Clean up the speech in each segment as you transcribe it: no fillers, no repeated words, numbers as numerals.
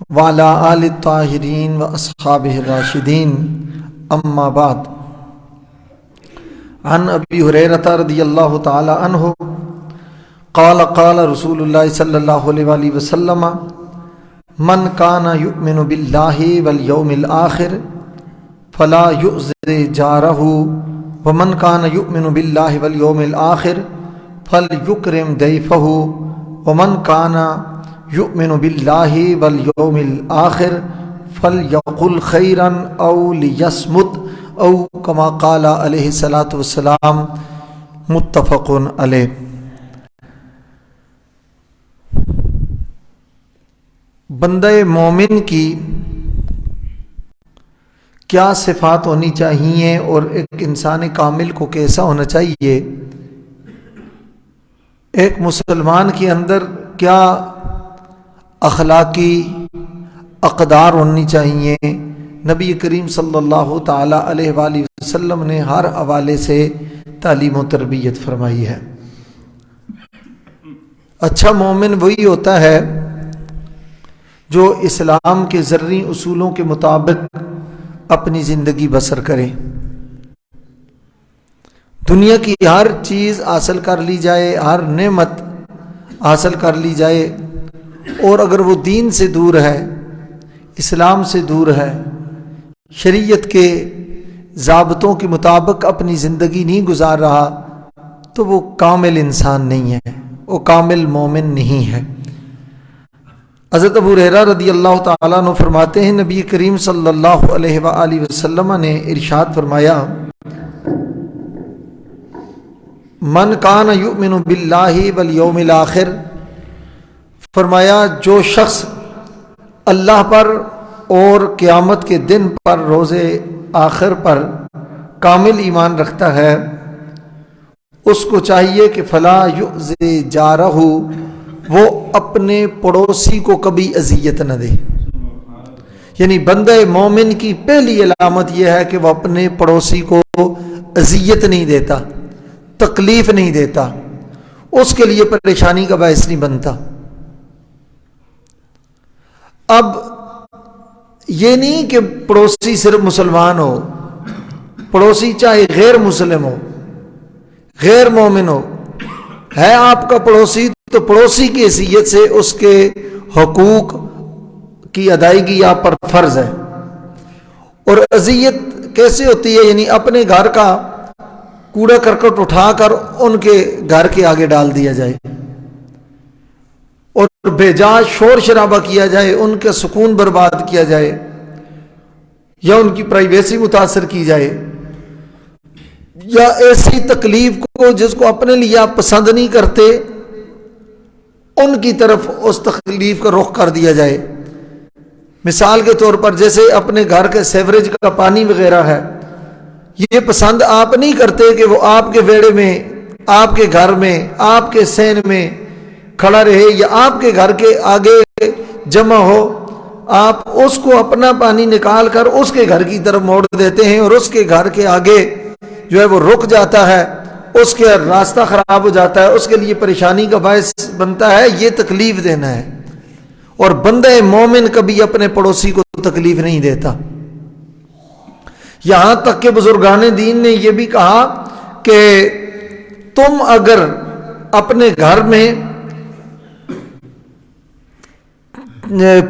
وعلی آل الطاہرین و اصحابہ الراشدین اما بعد عن ابی ہریرہ رضی اللہ تعالی عنہ قال قال رسول اللہ صلی اللہ علیہ وآلہ وسلم من کان یؤمن باللہ والیوم الآخر فلا یؤذر جارہ ومن کان یؤمن باللہ والیوم الآخر فلیکرم ضیفہ ومن کان یؤمن باللہ والیوم الآخر فلیقل خیرا او لیصمت او کما قال علیہ الصلاۃ والسلام متفق علیہ۔ بندہ مومن کی کیا صفات ہونی چاہیے اور ایک انسان کامل کو کیسا ہونا چاہیے؟ ایک مسلمان کے اندر کیا اخلاقی اقدار ہونی چاہیے؟ نبی کریم صلی اللہ تعالی علیہ وآلہ وسلم نے ہر حوالے سے تعلیم و تربیت فرمائی ہے۔ اچھا مومن وہی ہوتا ہے جو اسلام کے ذرعی اصولوں کے مطابق اپنی زندگی بسر کرے۔ دنیا کی ہر چیز حاصل کر لی جائے، ہر نعمت حاصل کر لی جائے، اور اگر وہ دین سے دور ہے، اسلام سے دور ہے، شریعت کے ضابطوں کے مطابق اپنی زندگی نہیں گزار رہا، تو وہ کامل انسان نہیں ہے، وہ کامل مومن نہیں ہے۔ حضرت ابو ہریرہ رضی اللہ تعالیٰ عنہ فرماتے ہیں نبی کریم صلی اللہ علیہ وآلہ وسلم نے ارشاد فرمایا من کان یؤمن باللہ والیوم الآخر، فرمایا جو شخص اللہ پر اور قیامت کے دن پر، روز آخر پر کامل ایمان رکھتا ہے، اس کو چاہیے کہ فلا یؤذی جارہ، وہ اپنے پڑوسی کو کبھی اذیت نہ دے۔ یعنی بندہ مومن کی پہلی علامت یہ ہے کہ وہ اپنے پڑوسی کو اذیت نہیں دیتا، تکلیف نہیں دیتا، اس کے لیے پریشانی کا باعث نہیں بنتا۔ اب یہ نہیں کہ پڑوسی صرف مسلمان ہو، پڑوسی چاہے غیر مسلم ہو، غیر مومن ہو، ہے آپ کا پڑوسی تو پڑوسی کی حیثیت سے اس کے حقوق کی ادائیگی آپ پر فرض ہے۔ اور اذیت کیسے ہوتی ہے؟ یعنی اپنے گھر کا کوڑا کرکٹ اٹھا کر ان کے گھر کے آگے ڈال دیا جائے اور بے جا شور شرابہ کیا جائے، ان کا سکون برباد کیا جائے، یا ان کی پرائیویسی متاثر کی جائے، یا ایسی تکلیف کو جس کو اپنے لیے آپ پسند نہیں کرتے ان کی طرف اس تکلیف کا رخ کر دیا جائے۔ مثال کے طور پر جیسے اپنے گھر کے سیوریج کا پانی وغیرہ ہے، یہ پسند آپ نہیں کرتے کہ وہ آپ کے ویڑے میں، آپ کے گھر میں، آپ کے سین میں کھڑا رہے، یا آپ کے گھر کے آگے جمع ہو، آپ اس کو اپنا پانی نکال کر اس کے گھر کی طرف موڑ دیتے ہیں، اور اس کے گھر کے آگے جو ہے وہ رک جاتا ہے، اس کے راستہ خراب ہو جاتا ہے، اس کے لیے پریشانی کا باعث بنتا ہے، یہ تکلیف دینا ہے۔ اور بندہ مومن کبھی اپنے پڑوسی کو تکلیف نہیں دیتا۔ یہاں تک کہ بزرگان دین نے یہ بھی کہا کہ تم اگر اپنے گھر میں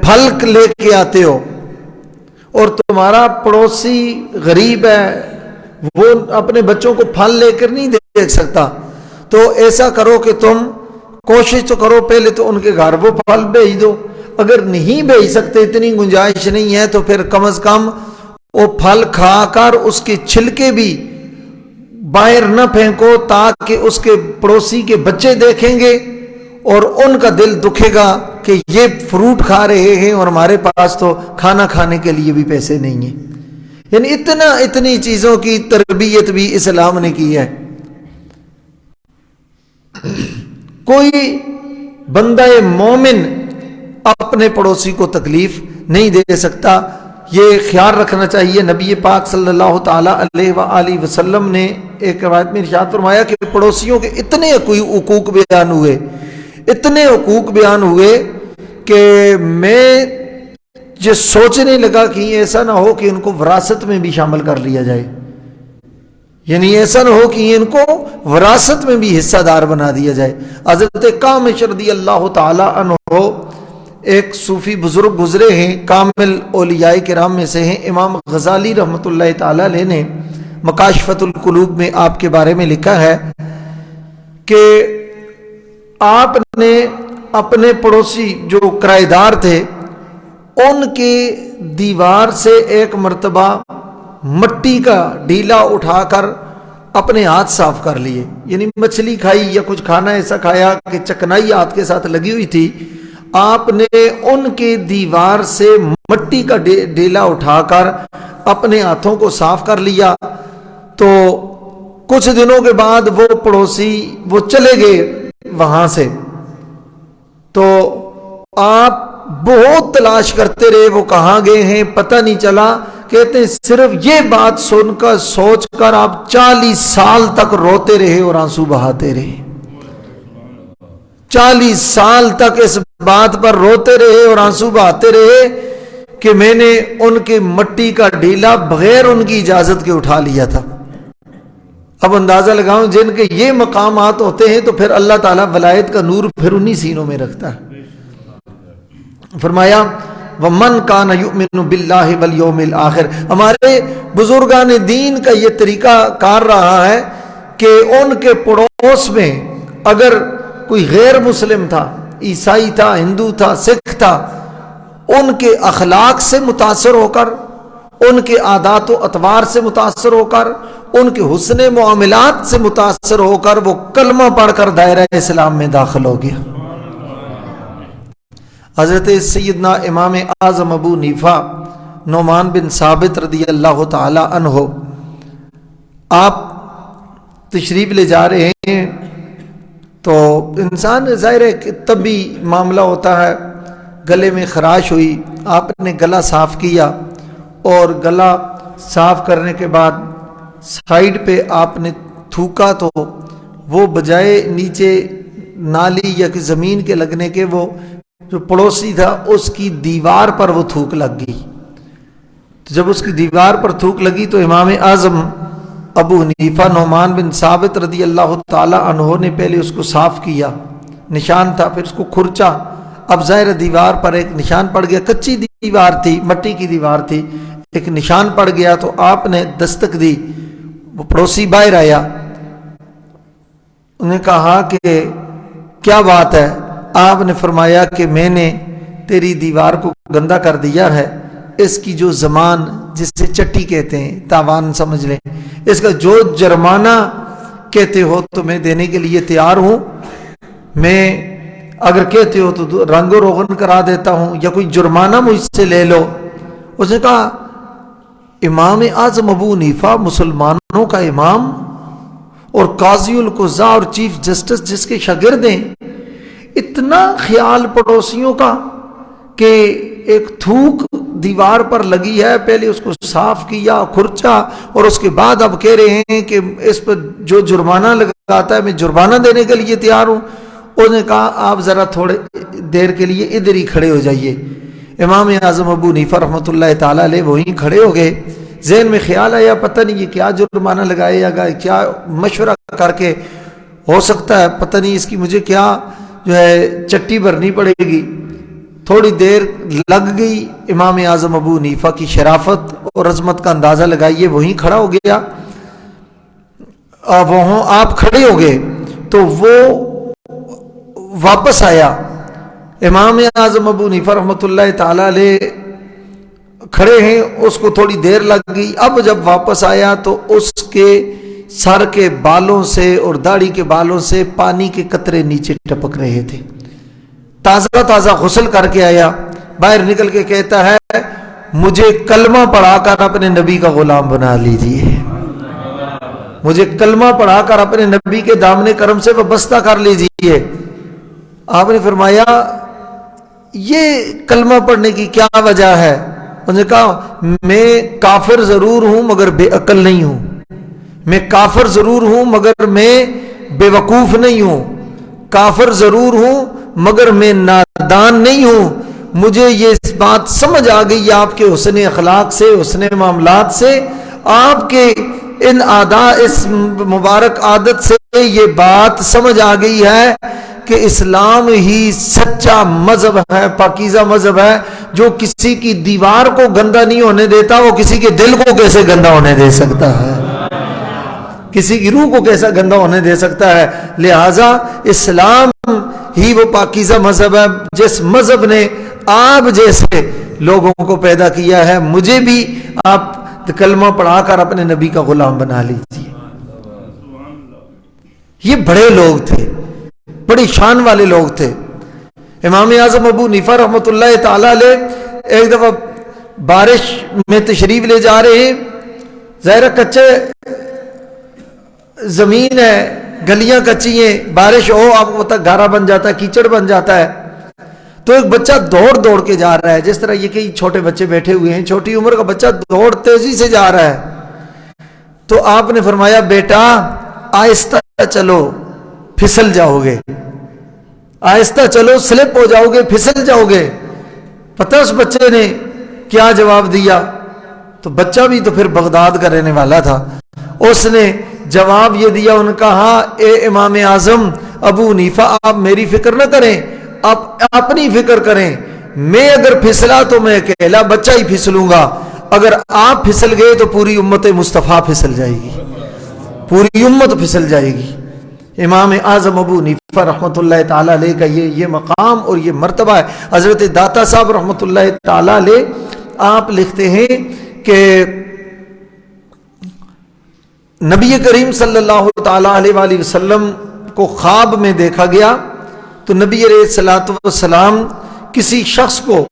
پھل لے کے آتے ہو اور تمہارا پڑوسی غریب ہے، وہ اپنے بچوں کو پھل لے کر نہیں دیکھ سکتا، تو ایسا کرو کہ تم کوشش تو کرو پہلے تو ان کے گھر وہ پھل بھیج دو۔ اگر نہیں بھیج سکتے، اتنی گنجائش نہیں ہے، تو پھر کم از کم وہ پھل کھا کر اس کے چھلکے بھی باہر نہ پھینکو، تاکہ اس کے پڑوسی کے بچے دیکھیں گے اور ان کا دل دکھے گا کہ یہ فروٹ کھا رہے ہیں اور ہمارے پاس تو کھانا کھانے کے لیے بھی پیسے نہیں ہیں۔ یعنی اتنی چیزوں کی تربیت بھی اسلام نے کی ہے۔ کوئی بندہ مومن اپنے پڑوسی کو تکلیف نہیں دے سکتا، یہ خیال رکھنا چاہیے۔ نبی پاک صلی اللہ تعالی علیہ وآلہ وسلم نے ایک روایت میں ارشاد فرمایا کہ پڑوسیوں کے اتنے حقوق بیان ہوئے کہ میں یہ سوچنے لگا کہ ایسا نہ ہو کہ ان کو وراثت میں بھی شامل کر لیا جائے، یعنی ایسا نہ ہو کہ ان کو وراثت میں بھی حصہ دار بنا دیا جائے۔ حضرت کامش رضی اللہ تعالی عنہ ایک صوفی بزرگ گزرے ہیں، کامل اولیاء کرام میں سے ہیں۔ امام غزالی رحمۃ اللہ تعالی علیہ نے مکاشفۃ القلوب میں آپ کے بارے میں لکھا ہے کہ آپ نے اپنے پڑوسی جو کرایہ دار تھے ان کی دیوار سے ایک مرتبہ مٹی کا ڈھیلا اٹھا کر اپنے ہاتھ صاف کر لیے، یعنی مچھلی کھائی یا کچھ کھانا ایسا کھایا کہ چکنائی ہاتھ کے ساتھ لگی ہوئی تھی، آپ نے ان کے دیوار سے مٹی کا ڈھیلا اٹھا کر اپنے ہاتھوں کو صاف کر لیا۔ تو کچھ دنوں کے بعد وہ پڑوسی وہ چلے گئے وہاں سے، تو آپ بہت تلاش کرتے رہے وہ کہاں گئے ہیں پتہ نہیں چلا۔ کہتے ہیں صرف یہ بات سن کر سوچ کر آپ 40 سال تک روتے رہے اور آنسو بہاتے رہے، 40 سال تک اس بات پر روتے رہے اور آنسو بہاتے رہے کہ میں نے ان کے مٹی کا ڈھیلا بغیر ان کی اجازت کے اٹھا لیا تھا۔ اب اندازہ لگاؤں جن کے یہ مقامات ہوتے ہیں تو پھر اللہ تعالیٰ ولایت کا نور پھر انہی سینوں میں رکھتا ہے۔ فرمایا وَمَنْ كَانَ يُؤْمِنُ بِاللَّهِ وَالْيَوْمِ الْآخِرِ۔ ہمارے بزرگان دین کا یہ طریقہ کار رہا ہے کہ ان کے پڑوس میں اگر کوئی غیر مسلم تھا، عیسائی تھا، ہندو تھا، سکھ تھا، ان کے اخلاق سے متاثر ہو کر، ان کے عادات و اطوار سے متاثر ہو کر، ان کے حسن معاملات سے متاثر ہو کر وہ کلمہ پڑھ کر دائرہ اسلام میں داخل ہو گیا۔ حضرت سیدنا امام اعظم ابو حنیفہ نعمان بن ثابت رضی اللہ تعالی عنہ آپ تشریف لے جا رہے ہیں تو انسان ظاہر ہے کہ طبی معاملہ ہوتا ہے، گلے میں خراش ہوئی، آپ نے گلا صاف کیا اور گلا صاف کرنے کے بعد سائیڈ پہ آپ نے تھوکا تو وہ بجائے نیچے نالی یا کہ زمین کے لگنے کے وہ جو پڑوسی تھا اس کی دیوار پر وہ تھوک لگ گئی۔ تو جب اس کی دیوار پر تھوک لگی تو امام اعظم ابو حنیفہ نعمان بن ثابت رضی اللہ تعالی عنہ نے پہلے اس کو صاف کیا، نشان تھا، پھر اس کو کھرچا، اب ظاہر دیوار پر ایک نشان پڑ گیا، کچی دیوار تھی، مٹی کی دیوار تھی، ایک نشان پڑ گیا تو آپ نے دستک دی، وہ پڑوسی باہر آیا، انہیں کہا کہ کیا بات ہے؟ آپ نے فرمایا کہ میں نے تیری دیوار کو گندا کر دیا ہے، اس کی جو زمان جس سے چٹی کہتے ہیں، تاوان سمجھ لیں، اس کا جو جرمانہ کہتے ہو تو میں دینے کے لیے تیار ہوں، میں اگر کہتے ہو تو رنگ و روغن کرا دیتا ہوں یا کوئی جرمانہ مجھ سے لے لو۔ اس نے کہا امام اعظم ابو حنیفہ مسلمانوں کا امام اور قاضی القضاء اور چیف جسٹس جس کے شاگرد ہیں، اتنا خیال پڑوسیوں کا کہ ایک تھوک دیوار پر لگی ہے، پہلے اس کو صاف کیا، کھرچا، اور اس کے بعد اب کہہ رہے ہیں کہ اس پر جو جرمانہ لگاتا ہے میں جرمانہ دینے کے لیے تیار ہوں۔ اس نے کہا آپ ذرا تھوڑے دیر کے لیے ادھر ہی کھڑے ہو جائیے۔ امام اعظم ابو حنیفہ رحمۃ اللہ تعالیٰ علیہ وہیں کھڑے ہو گئے، ذہن میں خیال آیا پتہ نہیں یہ کیا جرمانہ لگائے گا، کیا مشورہ کر کے ہو سکتا ہے، پتہ نہیں اس کی مجھے کیا جو ہے چٹی بھرنی پڑے گی۔ تھوڑی دیر لگ گئی، امام اعظم ابو حنیفہ کی شرافت اور عظمت کا اندازہ لگائیے، وہیں کھڑا ہو گیا، وہاں آپ کھڑے ہو گئے تو وہ واپس آیا۔ امام اعظم ابو حنیفہ رحمۃ اللہ تعالی علیہ کھڑے ہیں، اس کو تھوڑی دیر لگ گئی، اب جب واپس آیا تو اس کے سر کے بالوں سے اور داڑھی کے بالوں سے پانی کے قطرے نیچے ٹپک رہے تھے۔ تازہ تازہ غسل کر کے آیا، باہر نکل کے کہتا ہے مجھے کلمہ پڑھا کر اپنے نبی کا غلام بنا لیجئے، مجھے کلمہ پڑھا کر اپنے نبی کے دامن کرم سے وابستہ کر لیجئے۔ آپ نے فرمایا یہ کلمہ پڑھنے کی کیا وجہ ہے؟ انہوں نے کہا میں کافر ضرور ہوں مگر بے عقل نہیں ہوں، میں کافر ضرور ہوں مگر میں بے وقوف نہیں ہوں، کافر ضرور ہوں مگر میں نادان نہیں ہوں، مجھے یہ بات سمجھ آ گئی آپ کے حسن اخلاق سے، حسن معاملات سے، آپ کے ان اس مبارک عادت سے یہ بات سمجھ آ گئی ہے کہ اسلام ہی سچا مذہب ہے، پاکیزہ مذہب ہے، جو کسی کی دیوار کو گندا نہیں ہونے دیتا، وہ کسی کے دل کو کیسے گندا ہونے دے سکتا ہے، کسی کی روح کو کیسا گندا ہونے دے سکتا ہے۔ لہٰذا اسلام ہی وہ پاکیزہ مذہب ہے جس مذہب نے آپ جیسے لوگوں کو پیدا کیا ہے۔ مجھے بھی آپ کلمہ پڑھا کر اپنے نبی کا غلام بنا لیجیے۔ یہ بڑے لوگ تھے، بڑی شان والے لوگ تھے۔ امام اعظم ابو حنیفہ رحمۃ اللہ تعالی علیہ ایک دفعہ بارش میں تشریف لے جا رہے ہیں، ظاہر کچے زمین ہے، گلیاں کچی ہیں، بارش ہو آپ کو پتہ گارا بن جاتا ہے، کیچڑ بن جاتا ہے۔ تو ایک بچہ دوڑ دوڑ کے جا رہا ہے، جس طرح یہ کئی چھوٹے بچے بیٹھے ہوئے ہیں، چھوٹی عمر کا بچہ دوڑ تیزی سے جا رہا ہے۔ تو آپ نے فرمایا بیٹا آہستہ چلو پھسل جاؤ گے، آہستہ چلو سلپ ہو جاؤ گے، پھسل جاؤ گے۔ پتہ اس بچے نے کیا جواب دیا؟ تو بچہ بھی تو پھر بغداد کا رہنے والا تھا، اس نے جواب یہ دیا، ان کہا اے امام اعظم ابو حنیفہ آپ میری فکر نہ کریں، آپ اپنی فکر کریں، میں اگر پھسلا تو میں اکیلا بچہ ہی پھسلوں گا، اگر آپ پھسل گئے تو پوری امت مصطفیٰ پھسل جائے گی، پوری امت پھسل جائے گی۔ امام اعظم ابو حنیفہ رحمۃ اللہ تعالی علیہ کا یہ مقام اور یہ مرتبہ ہے۔ حضرت داتا صاحب رحمۃ اللہ تعالی علیہ آپ لکھتے ہیں کہ نبی کریم صلی اللہ تعالی علیہ وآلہ وسلم کو خواب میں دیکھا گیا، تو نبی علیہ الصلوۃ والسلام کسی شخص کو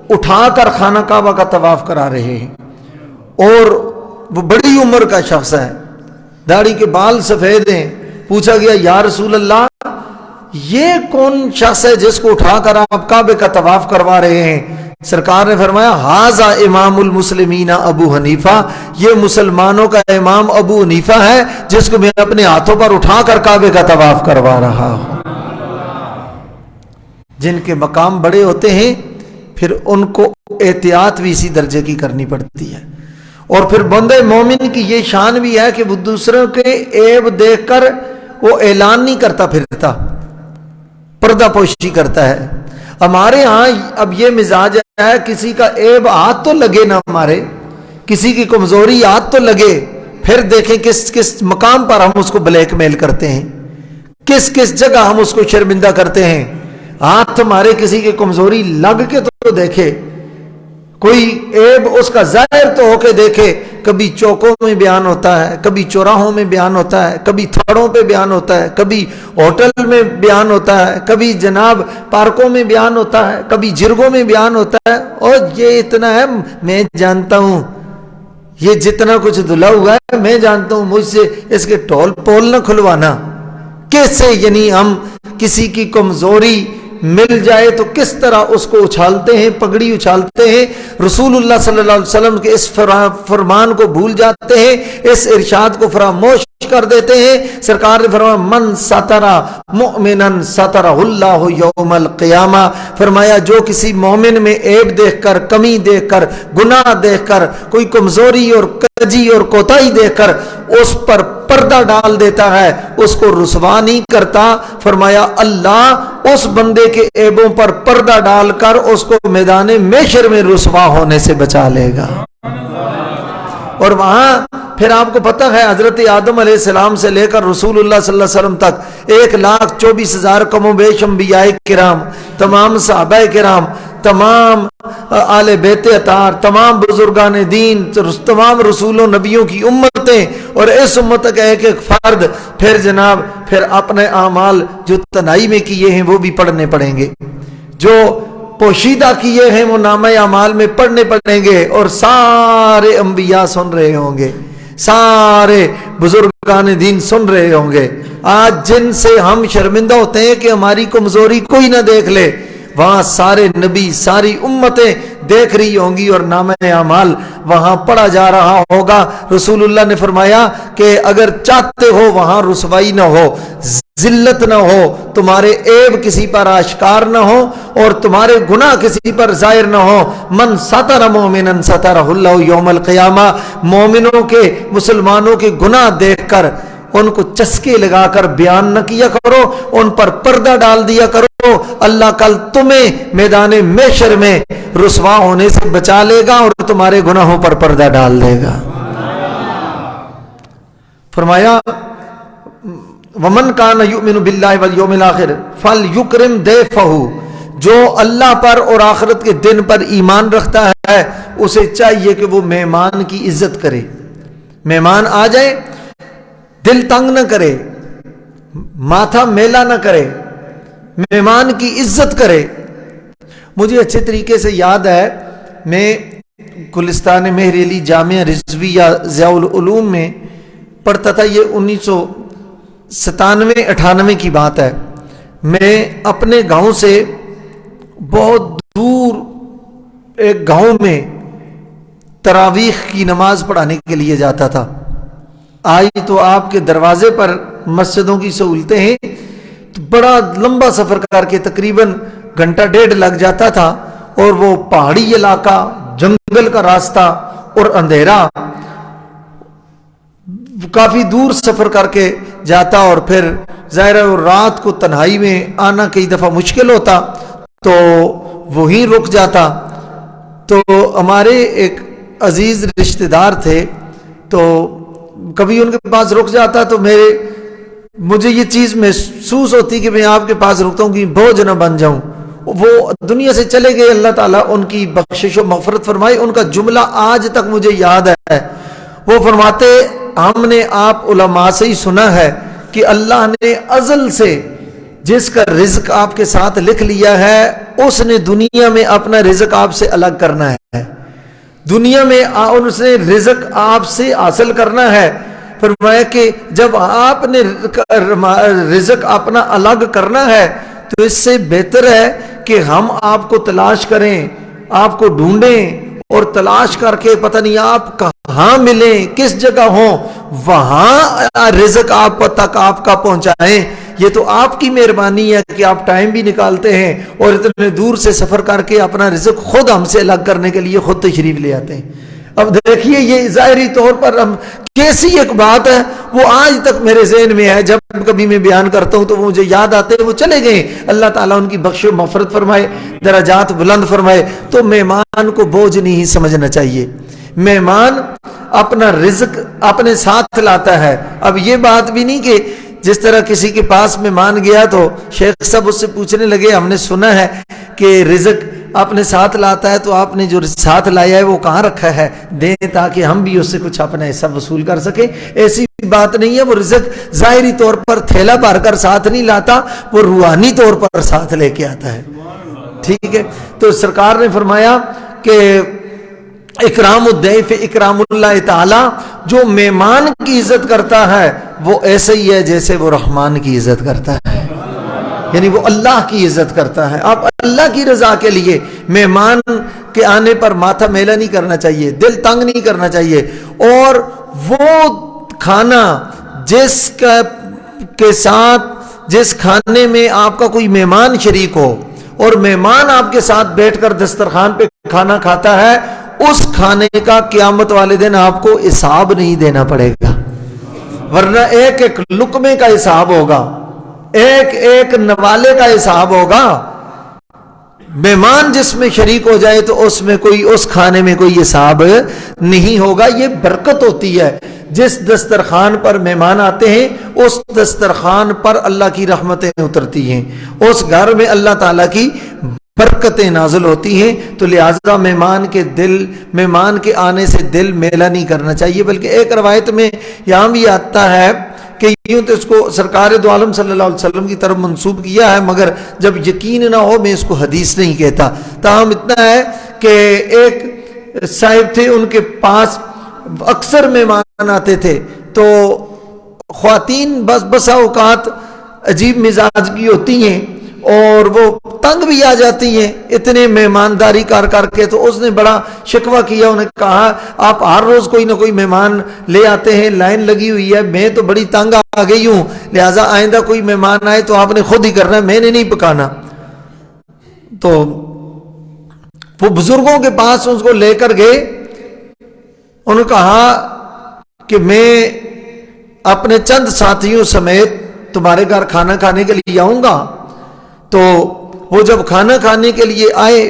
اٹھا کر خانہ کعبہ کا طواف کرا رہے ہیں، اور وہ بڑی عمر کا شخص ہے، داڑھی کے بال سفید ہیں۔ پوچھا گیا یا رسول اللہ یہ کون شخص ہے جس کو اٹھا کر آپ کعبے کا طواف کروا رہے ہیں؟ سرکار نے فرمایا ھذا امام المسلمین ابو حنیفہ، یہ مسلمانوں کا امام ابو حنیفہ ہے جس کو میں اپنے ہاتھوں پر اٹھا کر کعبے کا طواف کروا رہا ہوں۔ جن کے مقام بڑے ہوتے ہیں پھر ان کو احتیاط بھی اسی درجے کی کرنی پڑتی ہے، اور پھر بندے مومن کی یہ شان بھی ہے کہ وہ دوسروں کے عیب دیکھ کر وہ اعلان نہیں کرتا پھرتا، پردہ پوشی کرتا ہے۔ ہمارے ہاں اب یہ مزاج ہے کسی کا عیب ہاتھ تو لگے نہ، ہمارے کسی کی کمزوری ہاتھ تو لگے، پھر دیکھیں کس مقام پر ہم اس کو بلیک میل کرتے ہیں، کس جگہ ہم اس کو شرمندہ کرتے ہیں۔ ہاتھ ہمارے کسی کی کمزوری لگ کے تو دیکھے، کوئی عیب اس کا ظاہر تو ہو کے دیکھے۔ کبھی چوکوں میں بیان ہوتا ہے، کبھی چوراہوں میں بیان ہوتا ہے، کبھی تھڑوں پہ بیان ہوتا ہے، کبھی ہوٹل میں بیان ہوتا ہے، کبھی جناب پارکوں میں بیان ہوتا ہے، کبھی جرگوں میں بیان ہوتا ہے۔ اور یہ اتنا ہے میں جانتا ہوں، یہ جتنا کچھ دھلا ہوا ہے میں جانتا ہوں، مجھ سے اس کے ٹول پول نہ کھلوانا۔ کیسے یعنی ہم کسی کی کمزوری مل جائے تو کس طرح اس کو اچھالتے ہیں، پگڑی اچھالتے ہیں، رسول اللہ صلی اللہ علیہ وسلم کے اس فرمان کو بھول جاتے ہیں، اس ارشاد کو فراموش کر دیتے ہیں۔ سرکار نے فرمایا من ستر مؤمنا سترہ اللہ یوم القیامہ، فرمایا جو کسی مومن میں عیب دیکھ کر، کمی دیکھ کر، گناہ دیکھ کر، کوئی کمزوری اور کجی اور کوتاہی دیکھ کر اس پر پردہ ڈال دیتا ہے، اس کو رسوا نہیں کرتا، فرمایا اللہ اس بندے کے عیبوں پر پردہ ڈال کر اس کو میدان محشر میں رسوا ہونے سے بچا لے گا۔ اور وہاں پھر آپ کو پتہ ہے حضرت آدم علیہ السلام سے لے کر رسول اللہ صلی اللہ علیہ وسلم تک 1,24,000 کم و بیش انبیاء کرام، تمام صحابہ کرام، تمام آل بیت اطہار، تمام بزرگان دین، تمام رسولوں نبیوں کی امتیں، اور اس امت کا ایک فرد، پھر جناب پھر اپنے اعمال جو تنہائی میں کیے ہیں وہ بھی پڑھنے پڑیں گے، جو پوشیدہ کیے ہیں وہ نامہ اعمال میں پڑھنے پڑیں گے، اور سارے انبیاء سن رہے ہوں گے، سارے بزرگان دین سن رہے ہوں گے۔ آج جن سے ہم شرمندہ ہوتے ہیں کہ ہماری کمزوری کوئی نہ دیکھ لے، وہاں سارے نبی، ساری امتیں دیکھ رہی ہوں گی، اور نامہ اعمال وہاں پڑھا جا رہا ہوگا۔ رسول اللہ نے فرمایا کہ اگر چاہتے ہو وہاں رسوائی نہ ہو، ذلت نہ ہو، تمہارے عیب کسی پر آشکار نہ ہو، اور تمہارے گناہ کسی پر ظاہر نہ ہو۔ من ستر مومنا سترہ اللہ یوم القیامہ، مومنوں کے، مسلمانوں کے گناہ دیکھ کر ان کو چسکے لگا کر بیان نہ کیا کرو، ان پر پردہ ڈال دیا کرو، اللہ کل تمہیں میدان محشر میں رسوا ہونے سے بچا لے گا اور تمہارے گناہوں پر پردہ ڈال دے گا۔ فرمایا ومن کان یؤمن باللہ والیوم الآخر فلیکرم ضیفہ، جو اللہ پر اور آخرت کے دن پر ایمان رکھتا ہے اسے چاہیے کہ وہ مہمان کی عزت کرے۔ مہمان آ جائے دل تنگ نہ کرے، ماتھا میلا نہ کرے، مہمان کی عزت کرے۔ مجھے اچھے طریقے سے یاد ہے، میں گلستان مہر علی جامعہ رضویہ ضیاء العلوم میں پڑھتا تھا، یہ 1997-98 کی بات ہے۔ میں اپنے گاؤں سے بہت دور ایک گاؤں میں تراویح کی نماز پڑھانے کے لیے جاتا تھا۔ آئی تو آپ کے دروازے پر مسجدوں کی سہولتیں ہیں، تو بڑا لمبا سفر کر کے تقریباً گھنٹہ ڈیڑھ لگ جاتا تھا، اور وہ پہاڑی علاقہ، جنگل کا راستہ اور اندھیرا، کافی دور سفر کر کے جاتا، اور پھر ظاہر ہے رات کو تنہائی میں آنا کئی دفعہ مشکل ہوتا، تو وہیں رک جاتا۔ تو ہمارے ایک عزیز رشتہ دار تھے، تو کبھی ان کے پاس رک جاتا تو مجھے یہ چیز محسوس ہوتی کہ میں آپ کے پاس رکتا ہوں کہ بوجھ نہ بن جاؤں۔ وہ دنیا سے چلے گئے، اللہ تعالیٰ ان کی بخشش و مغفرت فرمائے۔ ان کا جملہ آج تک مجھے یاد ہے، وہ فرماتے ہم نے آپ علماء سے ہی سنا ہے کہ اللہ نے ازل سے جس کا رزق آپ کے ساتھ لکھ لیا ہے، اس نے دنیا میں اپنا رزق آپ سے الگ کرنا ہے، دنیا میں اس نے رزق آپ سے حاصل کرنا ہے۔ فرمایا کہ جب آپ نے رزق اپنا الگ کرنا ہے تو اس سے بہتر ہے کہ ہم آپ کو تلاش کریں، آپ کو ڈھونڈیں، اور تلاش کر کے پتہ نہیں آپ کہاں ملیں، کس جگہ ہوں، وہاں رزق آپ تک آپ کا پہنچائیں۔ یہ تو آپ کی مہربانی ہے کہ آپ ٹائم بھی نکالتے ہیں اور اتنے دور سے سفر کر کے اپنا رزق خود ہم سے الگ کرنے کے لیے خود تشریف لے آتے ہیں۔ اب دیکھیے یہ ظاہری طور پر ہم کیسی ایک بات ہے، وہ آج تک میرے ذہن میں ہے، جب کبھی میں بیان کرتا ہوں تو وہ مجھے یاد آتے ہیں۔ وہ چلے گئے، اللہ تعالیٰ ان کی بخش و مغفرت فرمائے، درجات بلند فرمائے۔ تو مہمان کو بوجھ نہیں سمجھنا چاہیے، مہمان اپنا رزق اپنے ساتھ لاتا ہے۔ اب یہ بات بھی نہیں کہ جس طرح کسی کے پاس مہمان گیا تو شیخ صاحب اس سے پوچھنے لگے ہم نے سنا ہے کہ رزق اپنے ساتھ لاتا ہے، تو آپ نے جو ساتھ لایا ہے وہ کہاں رکھا ہے، دیں تاکہ ہم بھی اس سے کچھ اپنا حصہ وصول کر سکیں۔ ایسی بات نہیں ہے، وہ رزق ظاہری طور پر تھیلا بھر کر ساتھ نہیں لاتا، وہ روحانی طور پر ساتھ لے کے آتا ہے۔ ٹھیک ہے، تو سرکار نے فرمایا کہ اکرام الضیف اکرام اللہ تعالی، جو مہمان کی عزت کرتا ہے وہ ایسے ہی ہے جیسے وہ رحمان کی عزت کرتا ہے، یعنی وہ اللہ کی عزت کرتا ہے۔ آپ اللہ کی رضا کے لیے مہمان کے آنے پر ماتھا میلا نہیں کرنا چاہیے، دل تنگ نہیں کرنا چاہیے، اور وہ کھانا جس کھانے میں آپ کا کوئی مہمان شریک ہو اور مہمان آپ کے ساتھ بیٹھ کر دسترخوان پہ کھانا کھاتا ہے، اس کھانے کا قیامت والے دن آپ کو حساب نہیں دینا پڑے گا، ورنہ ایک ایک لقمے کا حساب ہوگا، ایک ایک نوالے کا حساب ہوگا۔ مہمان جس میں شریک ہو جائے تو اس کھانے میں کوئی حساب نہیں ہوگا۔ یہ برکت ہوتی ہے، جس دسترخوان پر مہمان آتے ہیں اس دسترخوان پر اللہ کی رحمتیں اترتی ہیں، اس گھر میں اللہ تعالیٰ کی برکتیں نازل ہوتی ہیں۔ تو لہٰذا مہمان کے آنے سے دل میلا نہیں کرنا چاہیے، بلکہ ایک روایت میں یہاں بھی آتا ہے کہ یوں تو اس کو سرکار دو عالم صلی اللہ علیہ وسلم کی طرف منسوب کیا ہے، مگر جب یقین نہ ہو میں اس کو حدیث نہیں کہتا۔ تاہم اتنا ہے کہ ایک صاحب تھے، ان کے پاس اکثر مہمان آتے تھے، تو خواتین بسا اوقات عجیب مزاج کی ہوتی ہیں، اور وہ تنگ بھی آ جاتی ہیں اتنے مہمانداری کر کے. تو اس نے بڑا شکوہ کیا, انہیں کہا آپ ہر روز کوئی نہ کوئی مہمان لے آتے ہیں, لائن لگی ہوئی ہے, میں تو بڑی تنگ آ گئی ہوں, لہٰذا آئندہ کوئی مہمان آئے تو آپ نے خود ہی کرنا ہے, میں نے نہیں پکانا. تو وہ بزرگوں کے پاس اس کو لے کر گئے, انہوں نے کہا کہ میں اپنے چند ساتھیوں سمیت تمہارے گھر کھانا کھانے کے لیے آؤں گا. تو وہ جب کھانا کھانے کے لیے آئے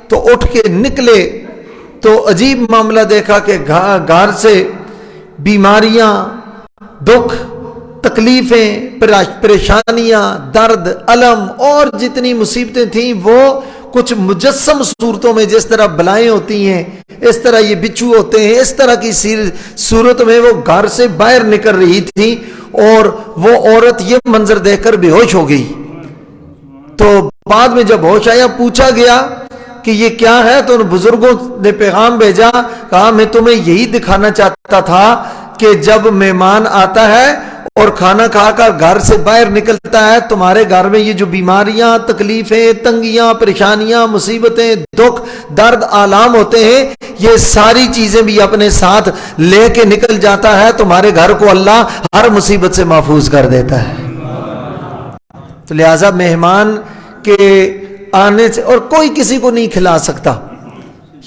تو اٹھ کے نکلے تو عجیب معاملہ دیکھا کہ گھر سے بیماریاں, دکھ, تکلیفیں, پریشانیاں, درد, الم اور جتنی مصیبتیں تھیں وہ کچھ مجسم صورتوں میں, جس طرح بلائیں ہوتی ہیں اس طرح یہ بچھو ہوتے ہیں, اس طرح کی صورت میں وہ گھر سے باہر نکل رہی تھی. اور وہ عورت یہ منظر دیکھ کر بے ہوش ہو گئی. تو بعد میں جب ہوش آیا پوچھا گیا کہ یہ کیا ہے, تو ان بزرگوں نے پیغام بھیجا, کہا میں تمہیں یہی دکھانا چاہتا تھا کہ جب مہمان آتا ہے اور کھانا کھا کر گھر سے باہر نکلتا ہے, تمہارے گھر میں یہ جو بیماریاں, تکلیفیں, تنگیاں, پریشانیاں, مصیبتیں, دکھ, درد, آلام ہوتے ہیں, یہ ساری چیزیں بھی اپنے ساتھ لے کے نکل جاتا ہے. تمہارے گھر کو اللہ ہر مصیبت سے محفوظ کر دیتا ہے. تو لہٰذا مہمان کے آنے سے, اور کوئی کسی کو نہیں کھلا سکتا,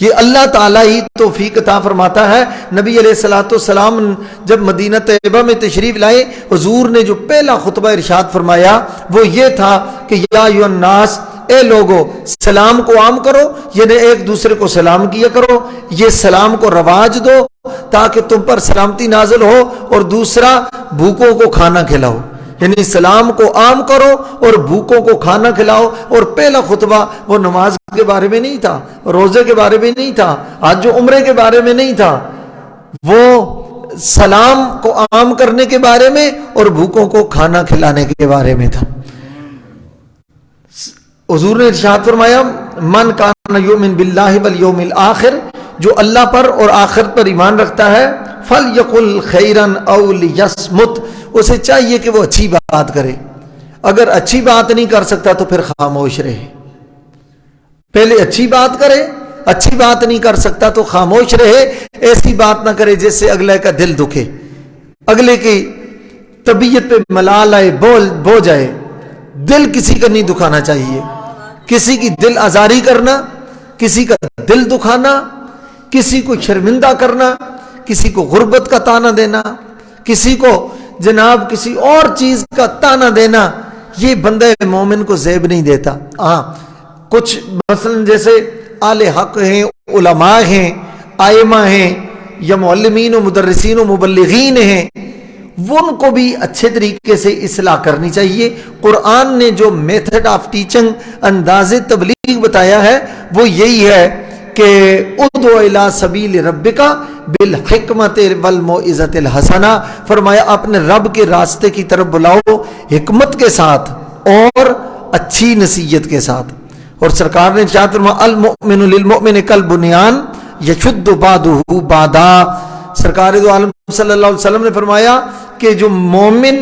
یہ اللہ تعالیٰ ہی توفیق عطا فرماتا ہے. نبی علیہ الصلوۃ والسلام جب مدینہ طیبہ میں تشریف لائے, حضور نے جو پہلا خطبہ ارشاد فرمایا وہ یہ تھا کہ یا ایھا الناس, اے لوگو, سلام کو عام کرو, یعنی ایک دوسرے کو سلام کیا کرو, یہ سلام کو رواج دو تاکہ تم پر سلامتی نازل ہو. اور دوسرا, بھوکوں کو کھانا کھلاؤ, یعنی سلام کو عام کرو اور بھوکوں کو کھانا کھلاؤ. اور پہلا خطبہ وہ نماز کے بارے میں نہیں تھا, روزے کے بارے میں نہیں تھا, حج و عمرے کے بارے میں نہیں تھا, وہ سلام کو عام کرنے کے بارے میں اور بھوکوں کو کھانا کھلانے کے بارے میں تھا. حضور نے ارشاد فرمایا, من کان یؤمن باللہ والیوم الآخر, جو اللہ پر اور آخرت پر ایمان رکھتا ہے, فلیقل خیرا او لیصمت, اسے چاہیے کہ وہ اچھی بات کرے. اگر اچھی بات نہیں کر سکتا تو پھر خاموش رہے. پہلے اچھی بات کرے, اچھی بات نہیں کر سکتا تو خاموش رہے. ایسی بات نہ کرے جس سے اگلے کا دل دکھے, اگلے کی طبیعت پہ ملال آئے, بو جائے. دل کسی کا نہیں دکھانا چاہیے. کسی کی دل آزاری کرنا, کسی کا دل دکھانا, کسی کو شرمندہ کرنا, کسی کو غربت کا تانا دینا, کسی کو جناب کسی اور چیز کا تانا دینا, یہ بندہ مومن کو زیب نہیں دیتا. ہاں کچھ مثلا جیسے آل حق ہیں, علماء ہیں, آئمہ ہیں, یا معلمین و مدرسین و مبلغین ہیں, ان کو بھی اچھے طریقے سے اصلاح کرنی چاہیے. قرآن نے جو میتھڈ آف ٹیچنگ, انداز تبلیغ بتایا ہے وہ یہی ہے کہ ادعو الی سبیل ربک بالحکمت والموعظۃ الحسنہ, فرمایا اپنے رب کے راستے کی طرف بلاؤ حکمت کے ساتھ اور اچھی نصیحت کے ساتھ. اور سرکار نے ارشاد فرمایا المؤمن للمؤمن کالبنیان یشد بعضہ بعضا, سرکار دو عالم صلی اللہ علیہ وسلم نے فرمایا کہ جو مومن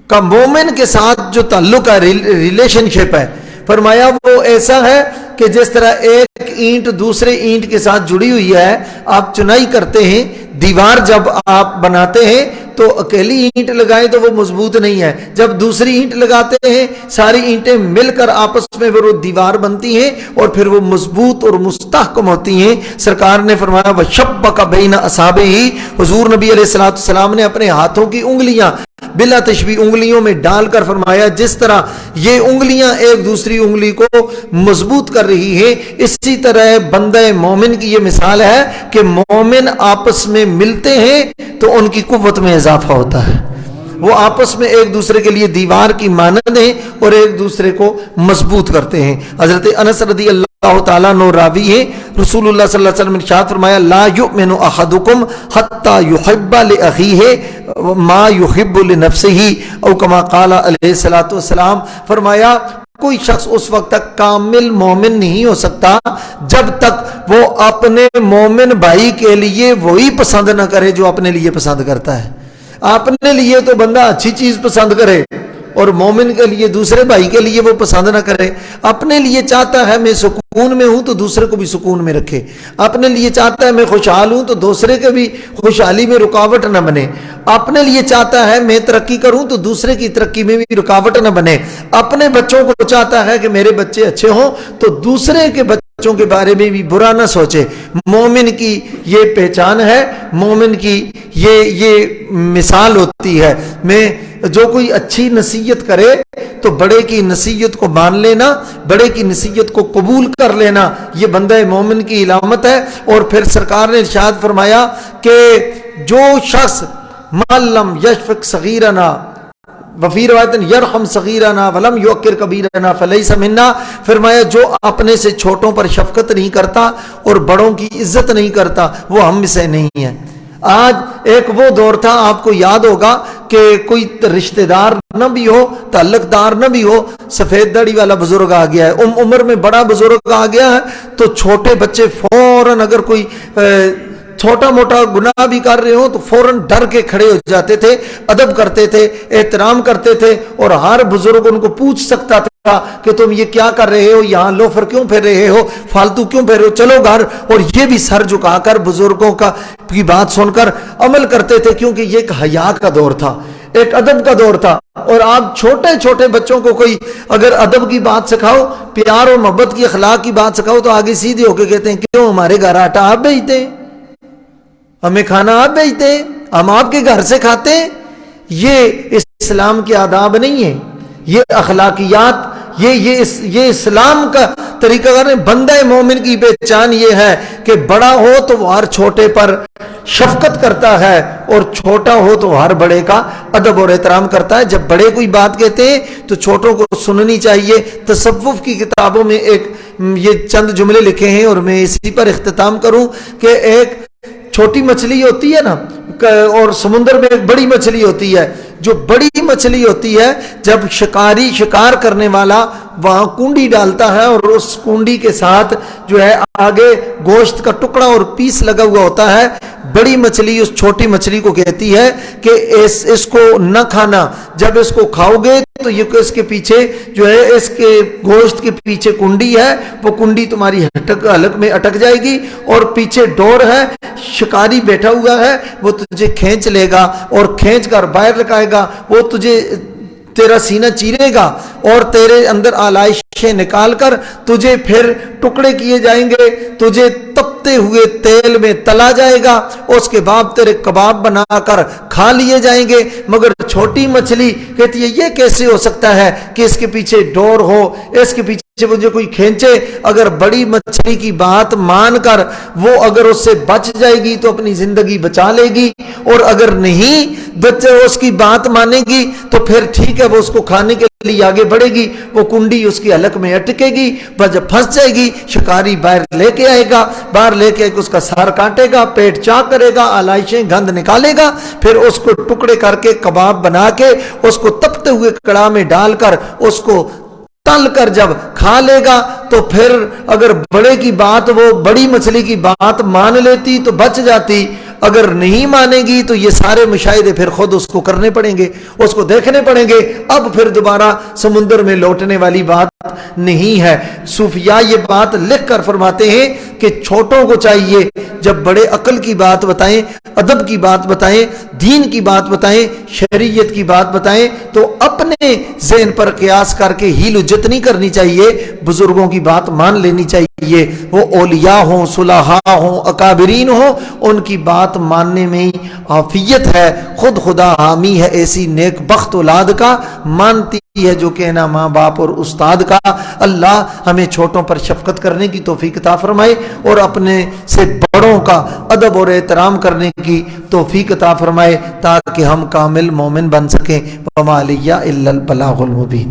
کا مومن کے ساتھ جو تعلق ہے, ریلیشن شپ ہے, فرمایا وہ ایسا ہے کہ جس طرح ایک اینٹ دوسرے اینٹ کے ساتھ جڑی ہوئی ہے. آپ چنائی کرتے ہیں, دیوار جب آپ بناتے ہیں تو اکیلی اینٹ لگائیں تو وہ مضبوط نہیں ہے, جب دوسری اینٹ لگاتے ہیں ساری اینٹیں مل کر آپس میں وہ دیوار بنتی ہیں اور پھر وہ مضبوط اور مستحکم ہوتی ہیں. سرکار نے فرمایا وَشَبَّكَ بَيْنَ أَصَابِعِهِ, حضور نبی علیہ السلام نے اپنے ہاتھوں کی انگلیاں بلا تشبیہ انگلیوں میں ڈال کر فرمایا جس طرح یہ انگلیاں ایک دوسری انگلی کو مضبوط کر رہی ہیں, اسی طرح بندہ مومن کی یہ مثال ہے کہ مومن آپس میں ملتے ہیں تو ان کی قوت میں اضافہ ہوتا ہے. وہ آپس میں ایک دوسرے کے لیے دیوار کی مانند ہیں اور ایک دوسرے کو مضبوط کرتے ہیں. حضرت انس رضی اللہ تعالیٰ عنہ راوی ہیں, رسول اللہ صلی اللہ علیہ وسلم نے ارشاد فرمایا لا یؤمن احدکم حتی یحب لأخیہ ما یحب لنفسہ, او کما قال علیہ الصلوۃ والسلام, فرمایا کوئی شخص اس وقت تک کامل مومن نہیں ہو سکتا جب تک وہ اپنے مومن بھائی کے لیے وہی پسند نہ کرے جو اپنے لیے پسند کرتا ہے. اپنے لیے تو بندہ اچھی چیز پسند کرے, اور مومن کے لیے دوسرے بھائی کے لیے وہ پسند نہ کرے. اپنے لیے چاہتا ہے میں سکون میں ہوں تو دوسرے کو بھی سکون میں رکھے. اپنے لیے چاہتا ہے میں خوشحال ہوں تو دوسرے کے بھی خوشحالی میں رکاوٹ نہ بنے. اپنے لیے چاہتا ہے میں ترقی کروں تو دوسرے کی ترقی میں بھی رکاوٹ نہ بنے. اپنے بچوں کو چاہتا ہے کہ میرے بچے اچھے ہوں تو دوسرے کے بچوں کے بارے میں بھی برا نہ سوچے. مومن کی یہ پہچان ہے, مومن کی یہ مثال ہوتی ہے. میں جو کوئی اچھی نصیحت کرے تو بڑے کی نصیحت کو مان لینا, بڑے کی نصیحت کو قبول کر لینا, یہ بندہ مومن کی علامت ہے. اور پھر سرکار نے ارشاد فرمایا کہ جو شخص معلم یشفق صغیرنا وفی روایت یرحم صغیرنا ولم یوقر کبیرنا فلیس منا, فرمایا جو اپنے سے چھوٹوں پر شفقت نہیں کرتا اور بڑوں کی عزت نہیں کرتا وہ ہم میں سے نہیں ہے. آج ایک وہ دور تھا, آپ کو یاد ہوگا کہ کوئی رشتہ دار نہ بھی ہو, تعلق دار نہ بھی ہو, سفید داڑھی والا بزرگ آ گیا ہے, عمر میں بڑا بزرگ آ گیا ہے تو چھوٹے بچے فوراً اگر کوئی چھوٹا موٹا گناہ بھی کر رہے ہوں تو فوراً ڈر کے کھڑے ہو جاتے تھے, ادب کرتے تھے, احترام کرتے تھے. اور ہر بزرگ ان کو پوچھ سکتا تھا کہ تم یہ کیا کر رہے ہو, یہاں لوفر کیوں پھیر رہے ہو, فالتو کیوں پھیر رہے ہو, چلو گھر. اور یہ بھی سر جھکا کر بزرگوں کی بات سن کر عمل کرتے تھے, کیونکہ یہ ایک حیا کا دور تھا, ایک ادب کا دور تھا. اور آپ چھوٹے چھوٹے بچوں کو کوئی اگر ادب کی بات سکھاؤ, پیار اور محبت کی اخلاق کی بات سکھاؤ تو آگے سیدھے ہو کے کہتے ہیں کیوں ہمارے گھر آٹا آپ بھیجتے ہیں, ہمیں کھانا آپ بھیجتے ہیں, ہم آپ کے گھر سے کھاتے ہیں. یہ اسلام کے آداب نہیں ہے, یہ اخلاقیات, یہ اسلام کا طریقہ کار ہے. بندہ مومن کی پہچان یہ ہے کہ بڑا ہو تو وہ ہر چھوٹے پر شفقت کرتا ہے اور چھوٹا ہو تو ہر بڑے کا ادب اور احترام کرتا ہے. جب بڑے کوئی بات کہتے ہیں تو چھوٹوں کو سننی چاہیے. تصوف کی کتابوں میں ایک یہ چند جملے لکھے ہیں اور میں اسی پر اختتام کروں کہ ایک چھوٹی مچھلی ہوتی ہے نا, اور سمندر میں ایک بڑی مچھلی ہوتی ہے. جو بڑی مچھلی ہوتی ہے جب شکاری شکار کرنے والا وہاں کنڈی ڈالتا ہے اور اس کنڈی کے ساتھ جو ہے آگے گوشت کا ٹکڑا اور پیس لگا ہوا ہوتا ہے, بڑی مچھلی اس چھوٹی مچھلی کو کہتی ہے کہ اس کو نہ کھانا, جب اس کو کھاؤ گے تو یہ اس کے پیچھے جو ہے اس کے گوشت کے پیچھے کنڈی ہے, وہ کنڈی تمہاری حلق میں اٹک جائے گی اور پیچھے ڈور ہے, شکاری بیٹھا ہوا ہے, وہ تجھے کھینچ لے گا اور کھینچ کر باہر لگائے گا, وہ تجھے تیرا سینہ چیرے گا اور تیرے اندر آلائشیں نکال کر تجھے پھر ٹکڑے کیے جائیں گے, تجھے تپتے ہوئے تیل میں تلا جائے گا, اس کے بعد تیرے کباب بنا کر کھا لیے جائیں گے. مگر چھوٹی مچھلی کہتی ہے یہ کیسے ہو سکتا ہے کہ اس کے پیچھے ڈور ہو, اس کے پیچھے مجھے کوئی کھینچے. اگر بڑی مچھلی کی بات مان کر وہ اگر اس سے بچ جائے گی تو اپنی زندگی بچا لے گی, اور اگر نہیں بچے اس کی بات مانے گی تو پھر ٹھیک ہے وہ اس کو کھانے کے لیے آگے بڑھے گی, وہ کنڈی اس کی حلق میں اٹکے گی, بس جب پھنس جائے گی شکاری باہر لے کے آئے گا, باہر لے کے اس کا سر کاٹے گا, پیٹ چاک کرے گا, آلائشیں گند نکالے گا, پھر اس کو ٹکڑے کر کے کباب بنا کے اس کو تپتے ہوئے کڑاہ میں ڈال کر اس کو تل کر جب کھا لے گا تو پھر اگر بڑے کی بات, وہ بڑی مچھلی کی بات مان لیتی تو بچ جاتی, اگر نہیں مانے گی تو یہ سارے مشاہدے پھر خود اس کو کرنے پڑیں گے, اس کو دیکھنے پڑیں گے. اب پھر دوبارہ سمندر میں لوٹنے والی بات نہیں ہے. صوفیاء یہ بات لکھ کر فرماتے ہیں کہ چھوٹوں کو چاہیے جب بڑے عقل کی بات بتائیں, ادب کی بات بتائیں, دین کی بات بتائیں, شریعت کی بات بتائیں تو اپنے ذہن پر قیاس کر کے ہیل و جت نہیں کرنی چاہیے, بزرگوں کی بات مان لینی چاہیے. وہ اولیاء ہوں, صلحاء ہوں, اکابرین ہوں, ان کی بات ماننے میں عافیت ہے. خود خدا حامی ہے ایسی نیک بخت اولاد کا, مانتی ہے جو کہنا ماں باپ اور استاد کا. اللہ ہمیں چھوٹوں پر شفقت کرنے کی توفیق عطا فرمائے اور اپنے سے بڑوں کا ادب اور احترام کرنے کی توفیق عطا فرمائے تاکہ ہم کامل مومن بن سکیں. وما علیہ الا البلاغ المبین.